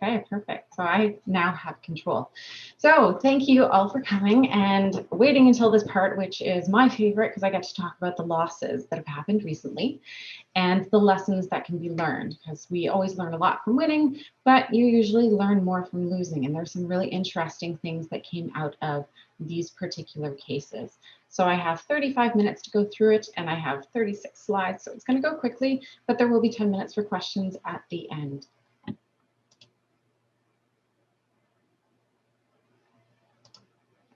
Okay, perfect. So I now have control. So thank you all for coming and waiting until this part, which is my favorite because I get to talk about the losses that have happened recently and the lessons that can be learned, because we always learn a lot from winning, but you usually learn more from losing. And there's some really interesting things that came out of these particular cases. So I have 35 minutes to go through it, and I have 36 slides, so it's going to go quickly, but there will be 10 minutes for questions at the end.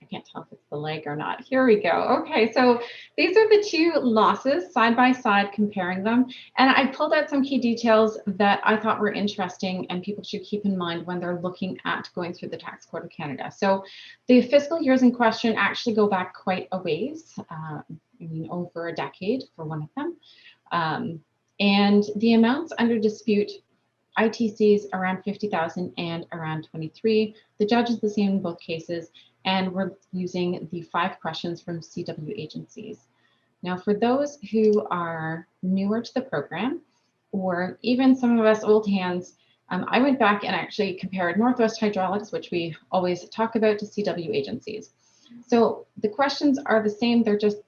I can't tell if it's the leg or not. Here we go. Okay, so these are the two losses side by side, comparing them. And I pulled out some key details that I thought were interesting and people should keep in mind when they're looking at going through the Tax Code of Canada. So the fiscal years in question actually go back quite a ways, I mean, over a decade for one of them. And the amounts under dispute, ITCs around 50,000 and around 23. The judge is the same in both cases, and we're using the 5 questions from CW agencies. Now, for those who are newer to the program, or even some of us old hands, I went back and actually compared Northwest Hydraulics, which we always talk about, to CW agencies. So the questions are the same, they're just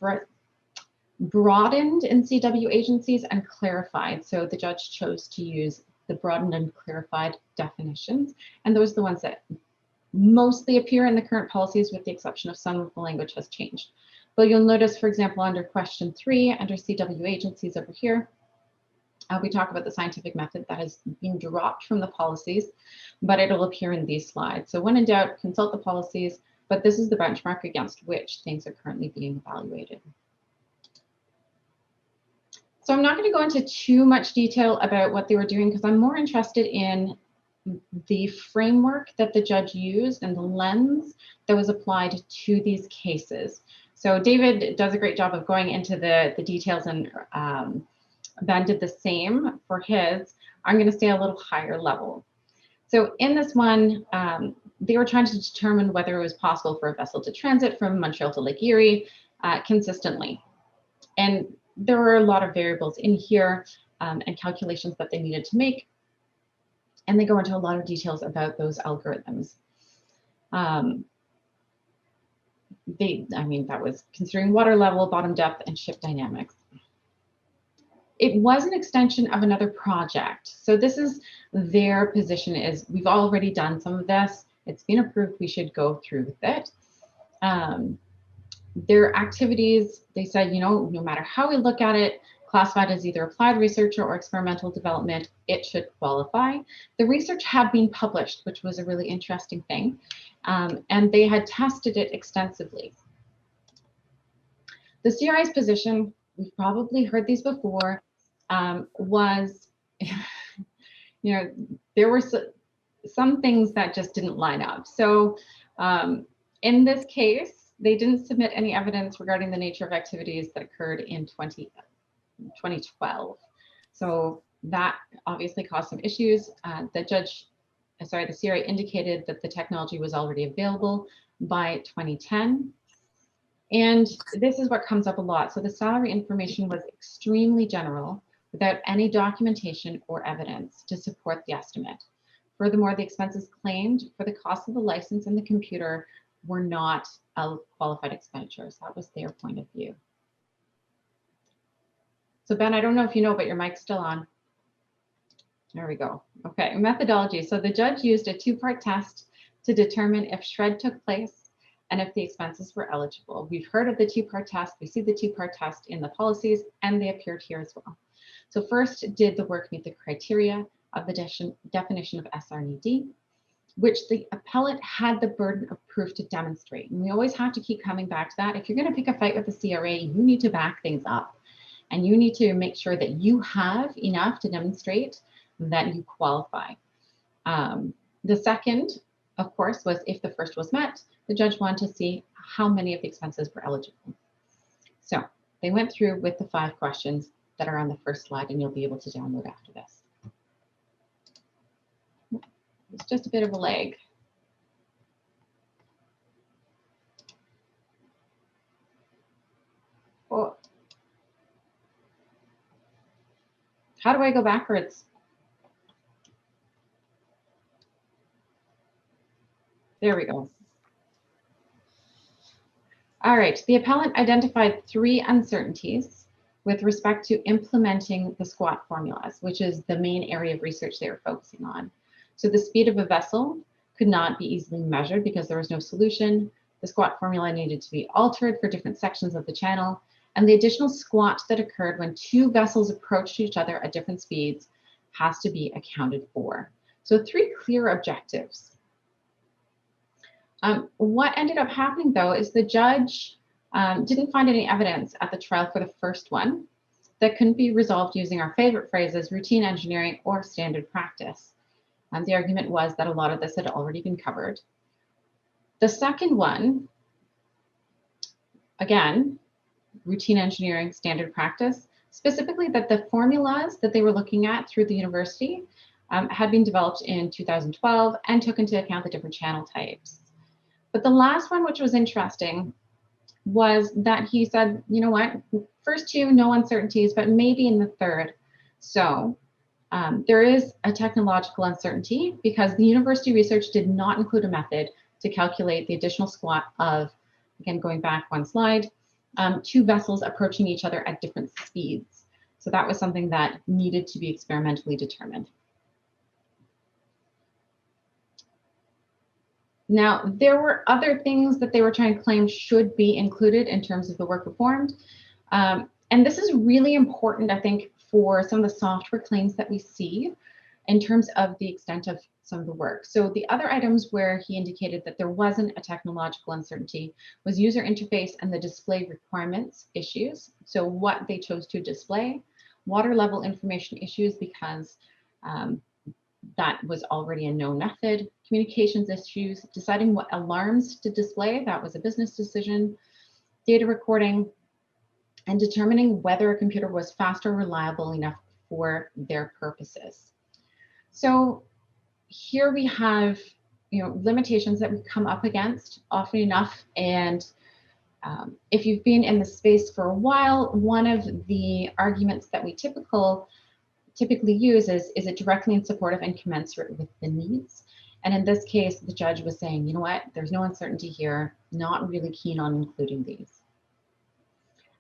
broadened in CW agencies and clarified. So the judge chose to use the broadened and clarified definitions, and those are the ones that mostly appear in the current policies, with the exception of some of the language has changed. But you'll notice, for example, under question 3, under CW agencies over here, we talk about the scientific method that has been dropped from the policies, but it'll appear in these slides. So when in doubt, consult the policies, but this is the benchmark against which things are currently being evaluated. So I'm not going to go into too much detail about what they were doing, because I'm more interested in the framework that the judge used and the lens that was applied to these cases. So David does a great job of going into the details, and Ben did the same for his. I'm going to stay a little higher level. So in this one, they were trying to determine whether it was possible for a vessel to transit from Montreal to Lake Erie consistently. And there were a lot of variables in here and calculations that they needed to make. And they go into a lot of details about those algorithms. I mean, that was considering water level, bottom depth, and ship dynamics. It was an extension of another project. So this is their position, is we've already done some of this. It's been approved, we should go through with it. Their activities, they said, you know, no matter how we look at it, classified as either applied research or experimental development, it should qualify. The research had been published, which was a really interesting thing, and they had tested it extensively. The CRI's position, we've probably heard these before, was, you know, there were some things that just didn't line up. So in this case, they didn't submit any evidence regarding the nature of activities that occurred in 2012. So that obviously caused some issues. The CRA indicated that the technology was already available by 2010. And this is what comes up a lot. So the salary information was extremely general, without any documentation or evidence to support the estimate. Furthermore, the expenses claimed for the cost of the license and the computer were not qualified expenditures. That was their point of view. So Ben, I don't know if you know, but your mic's still on. There we go. Okay, methodology. So the judge used a 2-part test to determine if SR&ED took place and if the expenses were eligible. We've heard of the 2-part test. We see the 2-part test in the policies, and they appeared here as well. So first, did the work meet the criteria of the definition of SR&ED, which the appellate had the burden of proof to demonstrate. And we always have to keep coming back to that. If you're going to pick a fight with the CRA, you need to back things up. And you need to make sure that you have enough to demonstrate that you qualify. The second, of course, was if the first was met, the judge wanted to see how many of the expenses were eligible. So they went through with the 5 questions that are on the first slide, and you'll be able to download after this. It's just a bit of a lag. Oh. How do I go backwards? There we go. All right, the appellant identified 3 uncertainties with respect to implementing the SQUAT formulas, which is the main area of research they were focusing on. So the speed of a vessel could not be easily measured because there was no solution. The SQUAT formula needed to be altered for different sections of the channel, and the additional squat that occurred when 2 vessels approached each other at different speeds has to be accounted for. So 3 clear objectives. What ended up happening, though, is the judge didn't find any evidence at the trial for the first one that couldn't be resolved using our favorite phrases, routine engineering or standard practice. The argument was that a lot of this had already been covered. The second one, again, routine engineering, standard practice, specifically that the formulas that they were looking at through the university had been developed in 2012 and took into account the different channel types. But the last one, which was interesting, was that he said, you know what, first 2, no uncertainties, but maybe in the third. So there is a technological uncertainty because the university research did not include a method to calculate the additional squat of, again, going back 1 slide, 2 vessels approaching each other at different speeds. So that was something that needed to be experimentally determined. Now, there were other things that they were trying to claim should be included in terms of the work performed. And this is really important, I think, for some of the software claims that we see in terms of the extent of some of the work. So the other items where he indicated that there wasn't a technological uncertainty was user interface and the display requirements issues. So what they chose to display, water level information issues because that was already a known method, communications issues, deciding what alarms to display, that was a business decision, data recording, and determining whether a computer was fast or reliable enough for their purposes. So here we have, limitations that we come up against often enough. And if you've been in the space for a while, one of the arguments that we typically use is it directly in support of and commensurate with the needs? And in this case, the judge was saying, you know what, there's no uncertainty here, not really keen on including these.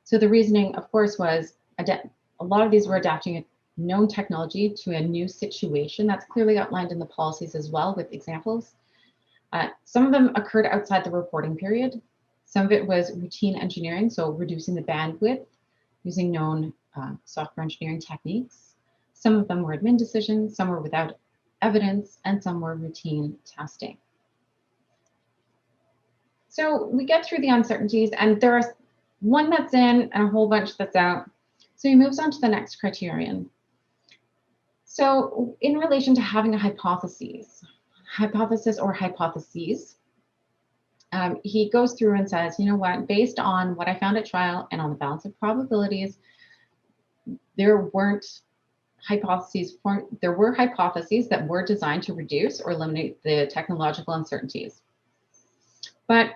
So the reasoning, of course, was a lot of these were adapting a known technology to a new situation. That's clearly outlined in the policies as well with examples. Some of them occurred outside the reporting period. Some of it was routine engineering, so reducing the bandwidth using known software engineering techniques. Some of them were admin decisions, some were without evidence, and some were routine testing. So we get through the uncertainties, and there is one that's in and a whole bunch that's out. So he moves on to the next criterion. So in relation to having a hypothesis or hypotheses, he goes through and says, you know what, based on what I found at trial and on the balance of probabilities, there were hypotheses that were designed to reduce or eliminate the technological uncertainties. But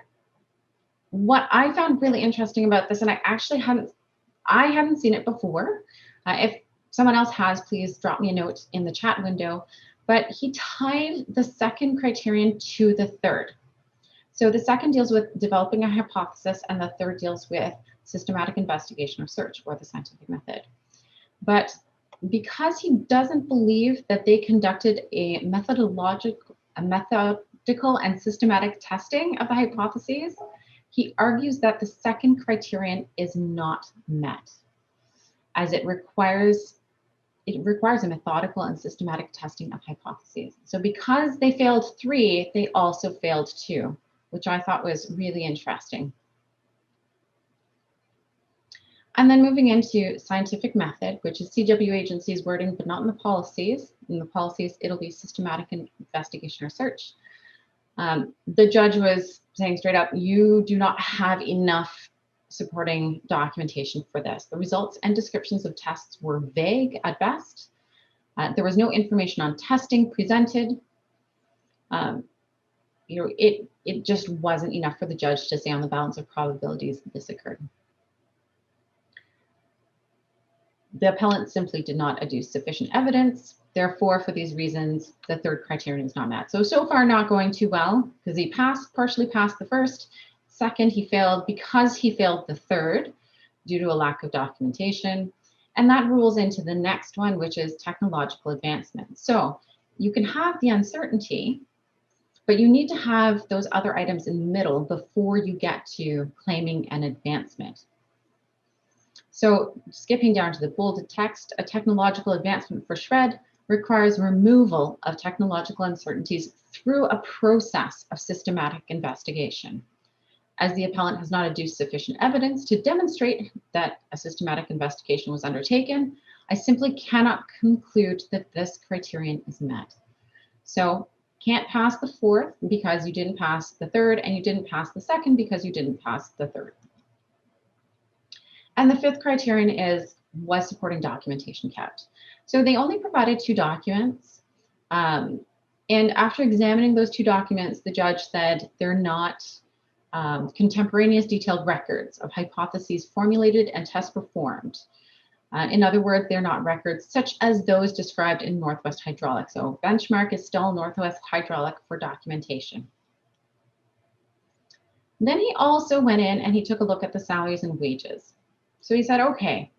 what I found really interesting about this, and I actually hadn't seen it before. If someone else has, please drop me a note in the chat window. But he tied the second criterion to the third. So the second deals with developing a hypothesis, and the third deals with systematic investigation or search, or the scientific method. But because he doesn't believe that they conducted a methodical and systematic testing of the hypotheses, he argues that the second criterion is not met, as it requires a methodical and systematic testing of hypotheses. So because they failed 3, they also failed 2, which I thought was really interesting. And then moving into scientific method, which is CW agency's wording, but not in the policies. In the policies, it'll be systematic investigation or search. The judge was saying straight up, you do not have enough supporting documentation for this. The results and descriptions of tests were vague at best. There was no information on testing presented. It just wasn't enough for the judge to say on the balance of probabilities that this occurred. The appellant simply did not adduce sufficient evidence Therefore, for these reasons, the third criterion is not met. So far not going too well because he partially passed the first. Second, he failed because he failed the third due to a lack of documentation. And that rules into the next one, which is technological advancement. So you can have the uncertainty, but you need to have those other items in the middle before you get to claiming an advancement. So skipping down to the bolded text, a technological advancement for SR&ED requires removal of technological uncertainties through a process of systematic investigation. As the appellant has not adduced sufficient evidence to demonstrate that a systematic investigation was undertaken, I simply cannot conclude that this criterion is met. So can't pass the fourth because you didn't pass the third, and you didn't pass the second because you didn't pass the third. And the fifth criterion is, was supporting documentation kept? So they only provided 2 documents. And after examining those 2 documents, the judge said they're not contemporaneous detailed records of hypotheses formulated and tests performed. In other words, they're not records such as those described in Northwest Hydraulic. So benchmark is still Northwest Hydraulic for documentation. Then he also went in and he took a look at the salaries and wages. So he said, okay,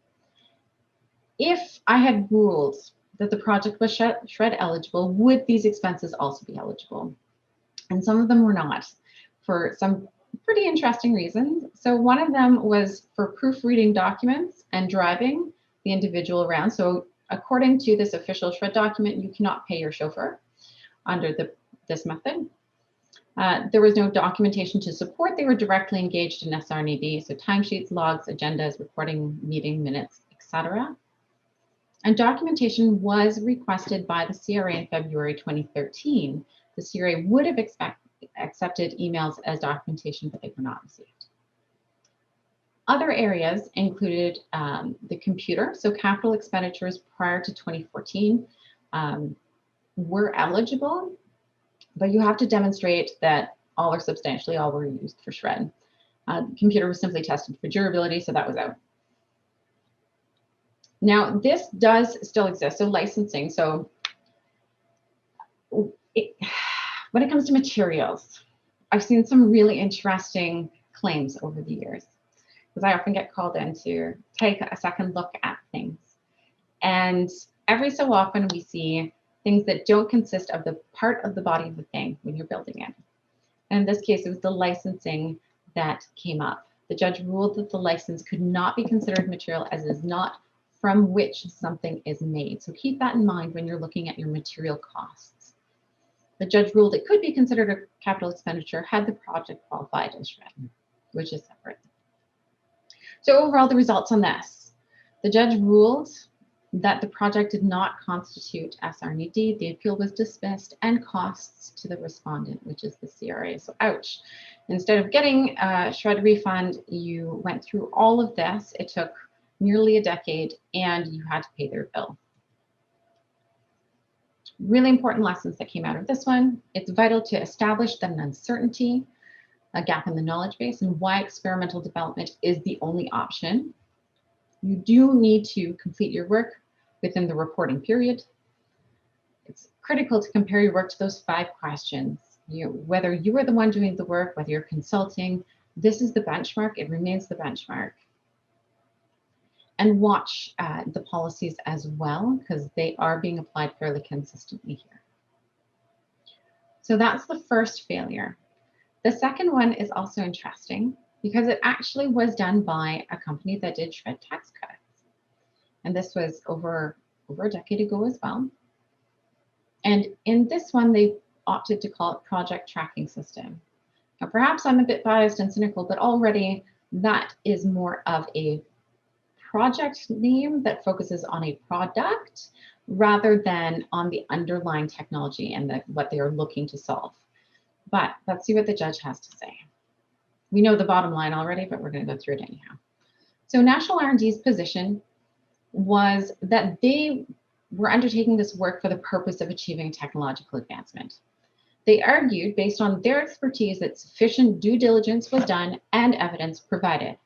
if I had ruled that the project was SR&ED eligible, would these expenses also be eligible? And some of them were not, for some pretty interesting reasons. So one of them was for proofreading documents and driving the individual around. So according to this official SR&ED document, you cannot pay your chauffeur under this method. There was no documentation to support. They were directly engaged in SR&ED, so timesheets, logs, agendas, reporting, meeting minutes, etc. And documentation was requested by the CRA in February 2013. The CRA would have accepted emails as documentation, but they were not received. Other areas included the computer. So capital expenditures prior to 2014 were eligible, but you have to demonstrate that all or substantially all were used for SR&ED. The computer was simply tested for durability, so that was out. Now, this does still exist, so licensing. So when it comes to materials, I've seen some really interesting claims over the years, because I often get called in to take a second look at things. And every so often we see things that don't consist of the part of the body of the thing when you're building it. And in this case, it was the licensing that came up. The judge ruled that the license could not be considered material as it is not from which something is made. So keep that in mind when you're looking at your material costs. The judge ruled it could be considered a capital expenditure had the project qualified as SR&ED, which is separate. So overall, the results on this. The judge ruled that the project did not constitute SR&ED. The appeal was dismissed, and costs to the respondent, which is the CRA. So ouch. Instead of getting a SR&ED refund, you went through all of this. It took nearly a decade, and you had to pay their bill. Really important lessons that came out of this one. It's vital to establish that an uncertainty, a gap in the knowledge base, and why experimental development is the only option. You do need to complete your work within the reporting period. It's critical to compare your work to those 5 questions. Whether you are the one doing the work, whether you're consulting, this is the benchmark. It remains the benchmark. And watch the policies as well, because they are being applied fairly consistently here. So that's the first failure. The second one is also interesting because it actually was done by a company that did SR&ED tax credits. And this was over a decade ago as well. And in this one, they opted to call it Project Tracking System. Now, perhaps I'm a bit biased and cynical, but already that is more of a project name that focuses on a product rather than on the underlying technology and what they are looking to solve. But let's see what the judge has to say. We know the bottom line already, but we're going to go through it anyhow. So National R&D's position was that they were undertaking this work for the purpose of achieving technological advancement. They argued, based on their expertise, that sufficient due diligence was done and evidence provided.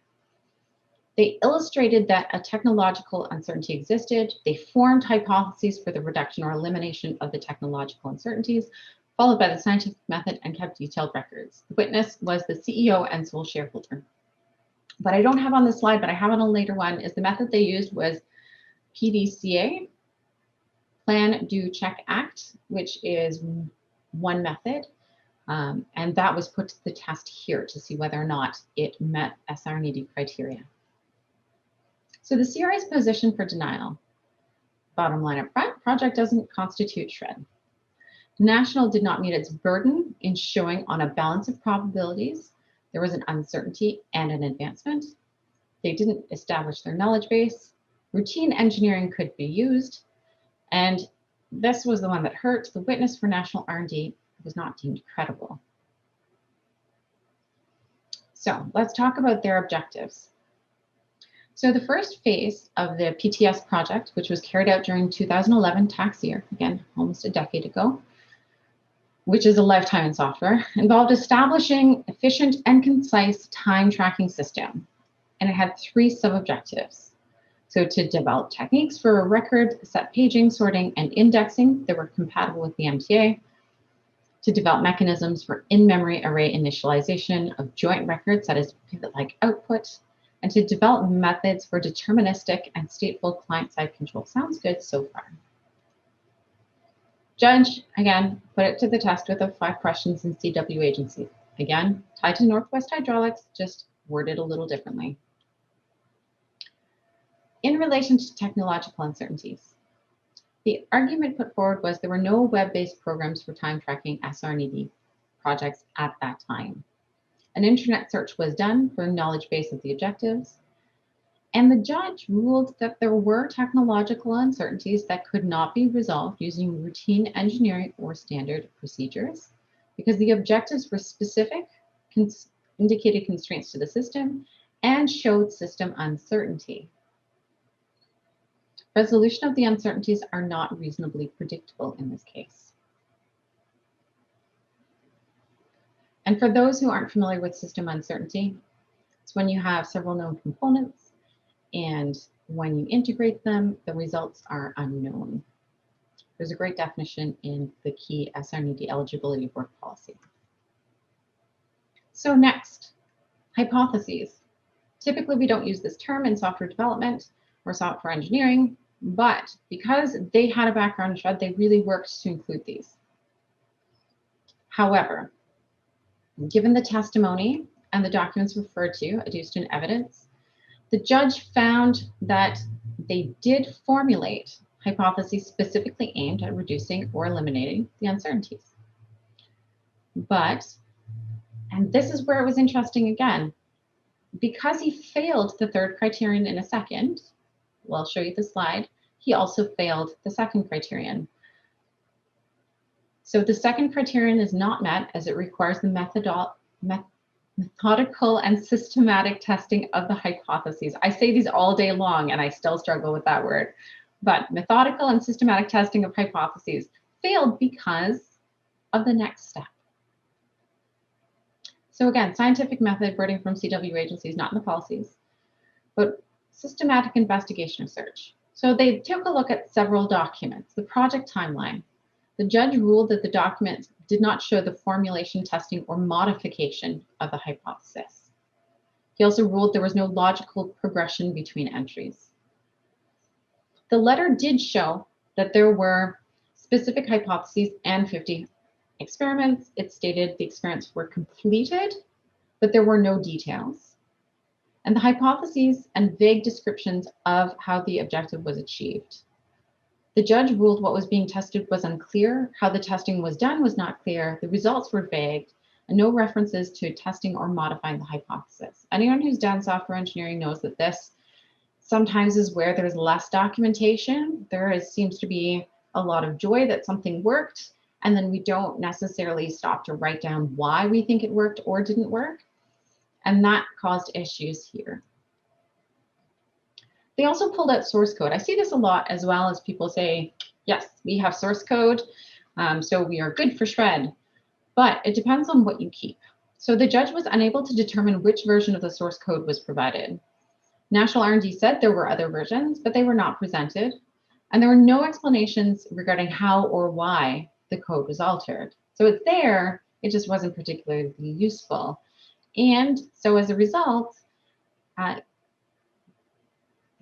They illustrated that a technological uncertainty existed. They formed hypotheses for the reduction or elimination of the technological uncertainties, followed by the scientific method, and kept detailed records. The witness was the CEO and sole shareholder. What I don't have on this slide, but I have on a later one, is the method they used was PDCA, Plan, Do, Check, Act, which is one method. And that was put to the test here to see whether or not it met SR&ED criteria. So the CRA's position for denial. Bottom line up front, project doesn't constitute SR&ED. National did not meet its burden in showing on a balance of probabilities there was an uncertainty and an advancement. They didn't establish their knowledge base. Routine engineering could be used. And this was the one that hurt. The witness for National R&D was not deemed credible. So let's talk about their objectives. So the first phase of the PTS project, which was carried out during 2011 tax year, again, almost a decade ago, which is a lifetime in software, involved establishing efficient and concise time tracking system. And it had 3 sub-objectives. So to develop techniques for record set paging, sorting, and indexing that were compatible with the MTA, to develop mechanisms for in-memory array initialization of joint records, that is pivot-like output, and to develop methods for deterministic and stateful client-side control. Sounds good so far. Judge, again, put it to the test with the 5 questions in CW agency. Again, tied to Northwest Hydraulics, just worded a little differently. In relation to technological uncertainties, the argument put forward was there were no web-based programs for time tracking SR&ED projects at that time. An internet search was done for knowledge base of the objectives, and the judge ruled that there were technological uncertainties that could not be resolved using routine engineering or standard procedures because the objectives were specific, indicated constraints to the system, and showed system uncertainty. Resolution of the uncertainties are not reasonably predictable in this case. And for those who aren't familiar with system uncertainty, it's when you have several known components and when you integrate them, the results are unknown. There's a great definition in the key SR&ED eligibility work policy. So next, hypotheses. Typically, we don't use this term in software development or software engineering, but because they had a background in SR&ED, they really worked to include these. However, given the testimony and the documents referred to, adduced in evidence, the judge found that they did formulate hypotheses specifically aimed at reducing or eliminating the uncertainties. But, and this is where it was interesting again, because he failed the 3rd criterion in a second, well, I'll show you the slide, he also failed the 2nd criterion. So the 2nd criterion is not met as it requires the methodical and systematic testing of the hypotheses. I say these all day long and I still struggle with that word, but methodical and systematic testing of hypotheses failed because of the next step. So again, scientific method wording from CW agencies, not in the policies, but systematic investigation research. So they took a look at several documents, the project timeline. The judge ruled that the documents did not show the formulation, testing, or modification of the hypothesis. He also ruled there was no logical progression between entries. The letter did show that there were specific hypotheses and 50 experiments. It stated the experiments were completed, but there were no details. And the hypotheses and vague descriptions of how the objective was achieved. The judge ruled what was being tested was unclear, how the testing was done was not clear, the results were vague, and no references to testing or modifying the hypothesis. Anyone who's done software engineering knows that this sometimes is where there's less documentation. Seems to be a lot of joy that something worked, and then we don't necessarily stop to write down why we think it worked or didn't work. And that caused issues here. They also pulled out source code. I see this a lot as well as people say, yes, we have source code, so we are good for SR&ED, but it depends on what you keep. So the judge was unable to determine which version of the source code was provided. National R&D said there were other versions, but they were not presented. And there were no explanations regarding how or why the code was altered. So it's there, it just wasn't particularly useful. And so as a result,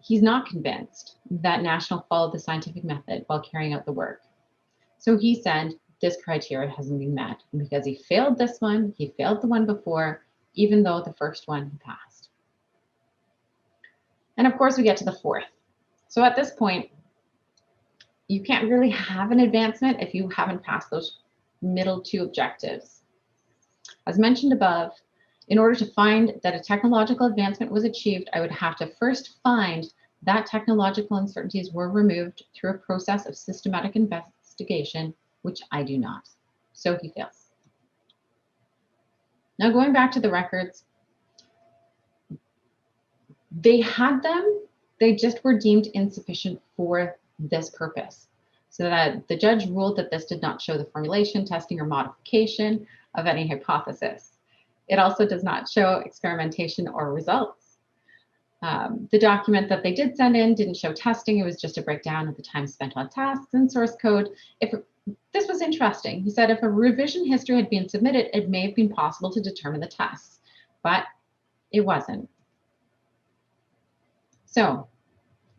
he's not convinced that National followed the scientific method while carrying out the work. So he said, this criteria hasn't been met. And because he failed this one, he failed the one before, even though the first one he passed. And of course, we get to the fourth. So at this point, you can't really have an advancement if you haven't passed those middle two objectives. As mentioned above, in order to find that a technological advancement was achieved, I would have to first find that technological uncertainties were removed through a process of systematic investigation, which I do not. So he fails. Now, going back to the records, they had them, they just were deemed insufficient for this purpose. So that the judge ruled that this did not show the formulation, testing, or modification of any hypothesis. It also does not show experimentation or results. The document that they did send in didn't show testing. It was just a breakdown of the time spent on tasks and source code. This was interesting. He said if a revision history had been submitted, it may have been possible to determine the tests, but it wasn't. So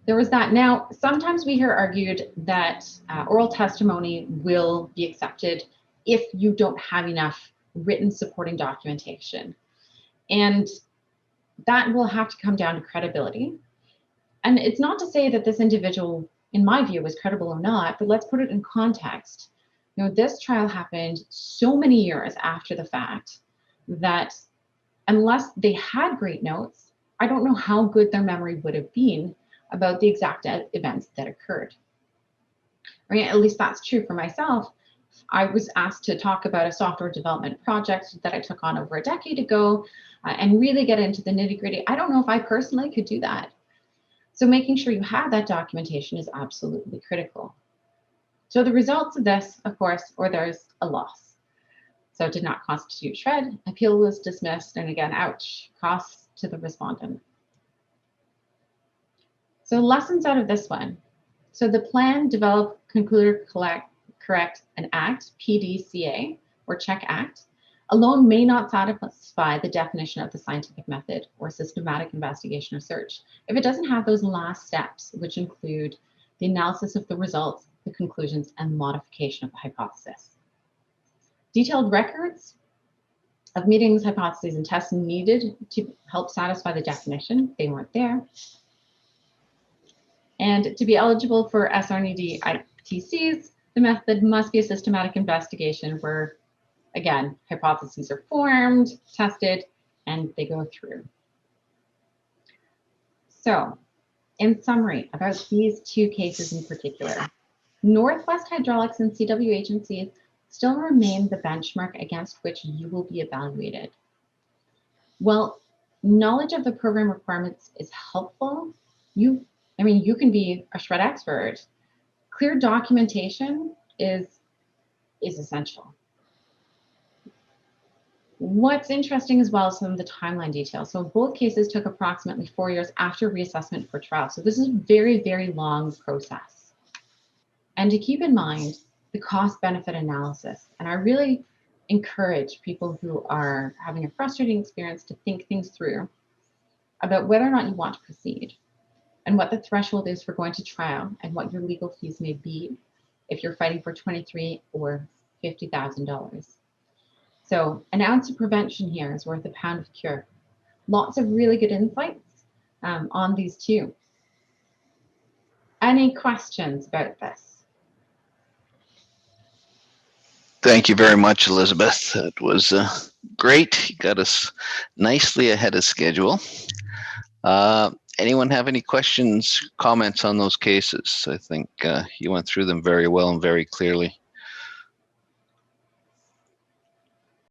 there was that. Now, sometimes we hear argued that oral testimony will be accepted if you don't have enough written supporting documentation. And that will have to come down to credibility. And it's not to say that this individual, in my view, was credible or not, but let's put it in context. You know, this trial happened so many years after the fact that unless they had great notes, I don't know how good their memory would have been about the exact events that occurred. Right? At least that's true for myself. I was asked to talk about a software development project that I took on over a decade ago and really get into the nitty-gritty. I don't know if I personally could do that. So making sure you have that documentation is absolutely critical. So the results of this, of course, or there's a loss. So it did not constitute shred, appeal was dismissed, and again, ouch, costs to the respondent. So lessons out of this one. So the plan, develop, conclude, correct, and act, PDCA, or check act, alone may not satisfy the definition of the scientific method or systematic investigation or search if it doesn't have those last steps, which include the analysis of the results, the conclusions, and modification of the hypothesis. Detailed records of meetings, hypotheses, and tests needed to help satisfy the definition. They weren't there. And to be eligible for SR&ED ITCs, the method must be a systematic investigation where, again, hypotheses are formed, tested, and they go through. So, in summary, about these two cases in particular, Northwest Hydraulics and CW agencies still remain the benchmark against which you will be evaluated. While knowledge of the program requirements is helpful, you can be a shred expert. Clear documentation is essential. What's interesting as well is some of the timeline details. So both cases took approximately 4 years after reassessment for trial. So this is a very, very long process. And to keep in mind the cost-benefit analysis. And I really encourage people who are having a frustrating experience to think things through about whether or not you want to proceed and what the threshold is for going to trial and what your legal fees may be if you're fighting for $23,000 or $50,000. So an ounce of prevention here is worth a pound of cure. Lots of really good insights on these two. Any questions about this? Thank you very much, Elizabeth. That was great. You got us nicely ahead of schedule. Anyone have any questions, comments on those cases? I think you went through them very well and very clearly.